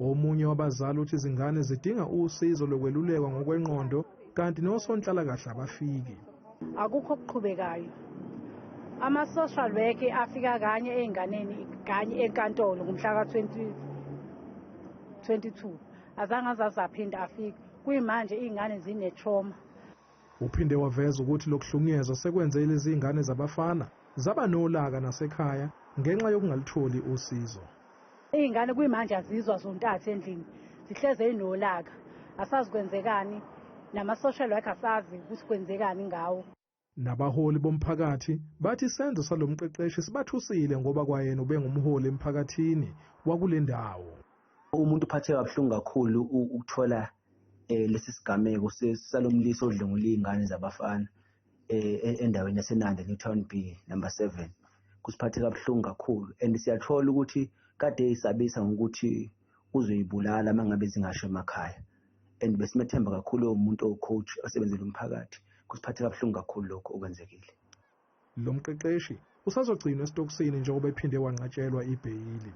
Omunye wabazali uthi izingane zidinga usizo lokwelulekwa ngokwengqondo kanti nosonhlalakahle abafiki. Akukho okuqhubekayo. Ama-social worker afika kanye ey'nganeni kanye enkantolo ngomhla ka-2022 azange azaphinda afike. Kuyimanje iy'ngane zine-trauma. Uphinde waveza ukuthi lokuhlukunyezwa sekwenze lezi zingane zabafana zaba nolaka nasekhaya ngenxa yokungalitholi usizo. Iy'ngane kuyimanje azizwa zontathu endlini, zihleze zinolaka. Asazi kwenzekani, nama-social worker asazi ukuthi kwenzekani ngawo. Nabaholi bomphakathi bathi isenzo salomqeqeshi sibathusile ngoba kwayena ubengumholi emphakathini wakule ndawo. Umuntu uphatheka kabuhlungu kakhulu ukuthola lesi sigameko salomlisi odlwengula iy'ngane zabafana endaweni yaseNanda Newtown B number 7. Kusiphatheka kabuhlungu kakhulu and siyathola ukuthi kade isabisa ngokuthi uzoyibulala mangabe zingasho emakhaya. And besimethemba kakhulu umuntu ocoach osebenzela umphakathi. Kusiphatheka kabuhlungu kakhulu lokho okwenzekile. Lo mqeqeshi usazogcinwa esitokisini njengoba ephinde wanqatshelwa ibheyili.